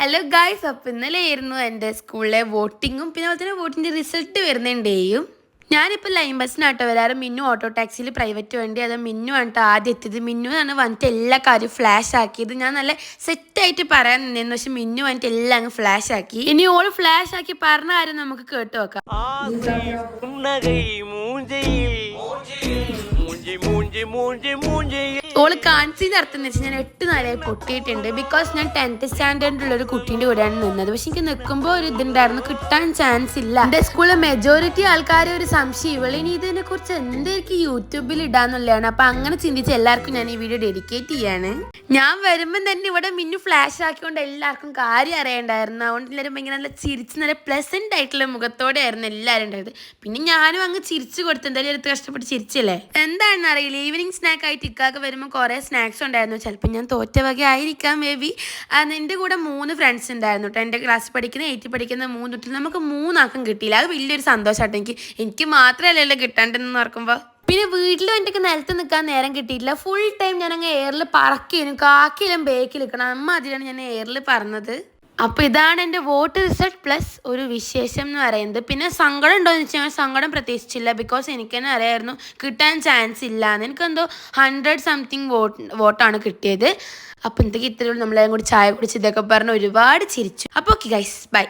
Hello guys, അപ്പം ഇന്നലെയായിരുന്നു എൻ്റെ സ്കൂളിലെ വോട്ടിങ്ങും പിന്നെ അതുപോലെ തന്നെ വോട്ടിൻ്റെ റിസൾട്ട് വരുന്നതിൻ്റെയും. ഞാനിപ്പോൾ ലൈൻ ബസ്സിനാട്ടോ വരാറ്. മിന്നു ഓട്ടോ ടാക്സിയിൽ പ്രൈവറ്റ് വണ്ടി. അത് മിന്നു ആണ് ആദ്യം എത്തിയത്. മിന്നു ആണ് വന്നിട്ട് എല്ലാ കാര്യവും ഫ്ലാഷ് ആക്കിയത്. ഞാൻ നല്ല സെറ്റായിട്ട് പറയാൻ നിന്നു, പക്ഷെ മിന്നു വന്നിട്ട് എല്ലാം അങ്ങ് ഫ്ലാഷ് ആക്കി. ഇനി ഓള് ഫ്ലാഷ് ആക്കി പറഞ്ഞ കാര്യം നമുക്ക് കേട്ടു നോക്കാം. ഓള് കാണിച്ചതിൻ്റെ അർത്ഥം എന്ന് വെച്ചാൽ ഞാൻ 8 നാളായി പൊട്ടിയിട്ടുണ്ട്. ബിക്കോസ് ഞാൻ 10th സ്റ്റാൻഡേർഡിലുള്ള ഒരു കുട്ടീൻ്റെ കൂടെയാണ് നിന്നത്. പക്ഷെ എനിക്ക് നിൽക്കുമ്പോൾ ഒരു ഇതുണ്ടായിരുന്നു, കിട്ടാൻ ചാൻസ് ഇല്ല. എൻ്റെ സ്കൂളിലെ മെജോറിറ്റി ആൾക്കാരെ ഒരു സംശയം, ഇവളിനി ഇതിനെ കുറിച്ച് എന്തായിരിക്കും യൂട്യൂബിൽ ഇടാന്നുള്ളതാണ്. അപ്പം അങ്ങനെ ചിന്തിച്ച് എല്ലാവർക്കും ഞാൻ ഈ വീഡിയോ ഡെഡിക്കേറ്റ് ചെയ്യാണ്. ഞാൻ വരുമ്പം തന്നെ ഇവിടെ മിന്നു ഫ്ലാഷ് ആക്കിക്കൊണ്ട് എല്ലാവർക്കും കാര്യം അറിയണ്ടായിരുന്നു. അതുകൊണ്ട് എല്ലാവരും ഭയങ്കര നല്ല ചിരിച്ച് നല്ല പ്ലസന്റ് ആയിട്ടുള്ള മുഖത്തോടെ ആയിരുന്നു എല്ലാവരും ഉണ്ടായത്. പിന്നെ ഞാനും അങ്ങ് ചിരിച്ചു കൊടുത്തു, എന്തായാലും എടുത്ത് കഷ്ടപ്പെട്ട് ചിരിച്ചല്ലേ. എന്താണെന്ന് അറിയില്ല, ഈവനിങ് സ്നാക്ക് ആയിട്ട് ഇക്കാക്ക് വരുമ്പോൾ കുറേ സ്നാക്സ് ഉണ്ടായിരുന്നു. ചിലപ്പോൾ ഞാൻ തോറ്റ വക ആയിരിക്കാം മേ ബി. എൻ്റെ കൂടെ 3 ഫ്രണ്ട്സ് ഉണ്ടായിരുന്നു കേട്ടോ. എൻ്റെ ക്ലാസ്സിൽ പഠിക്കുന്ന 8th പഠിക്കുന്ന 3 കുട്ടികൾ, നമുക്ക് 3 ആൾക്കും കിട്ടിയില്ല. അത് വലിയൊരു സന്തോഷമാട്ടോ. എനിക്ക് മാത്രമല്ലല്ലോ കിട്ടാണ്ടെന്ന് ഓർക്കുമ്പോൾ. പിന്നെ വീട്ടിലും എൻ്റെ നിലത്ത് നിൽക്കാൻ നേരം കിട്ടിയിട്ടില്ല. ഫുൾ ടൈം ഞാനങ്ങ് എയറിൽ പറക്കിയും കാക്കിയിലും ബേക്കിൽ നിൽക്കണം. അമ്മ അതിലാണ് ഞാൻ എയറിൽ പറഞ്ഞത്. അപ്പോൾ ഇതാണ് എൻ്റെ വോട്ട് റിസൾട്ട് പ്ലസ് ഒരു വിശേഷം എന്ന് പറയുന്നത്. പിന്നെ സങ്കടം ഉണ്ടോയെന്ന് വെച്ചാൽ സങ്കടം പ്രതീക്ഷിച്ചില്ല. ബിക്കോസ് എനിക്ക് തന്നെ അറിയായിരുന്നു കിട്ടാൻ ചാൻസ് ഇല്ല എന്ന്. എനിക്കെന്തോ 100 സംതിങ് വോട്ടാണ് കിട്ടിയത്. അപ്പോൾ എന്തൊക്കെ ഇത്രയും നമ്മളെല്ലാം കൂടി ചായ കുടിച്ച് ഇതൊക്കെ പറഞ്ഞ് ഒരുപാട് ചിരിച്ചു. അപ്പോൾ ഓക്കെ ഗൈസ്, ബൈ.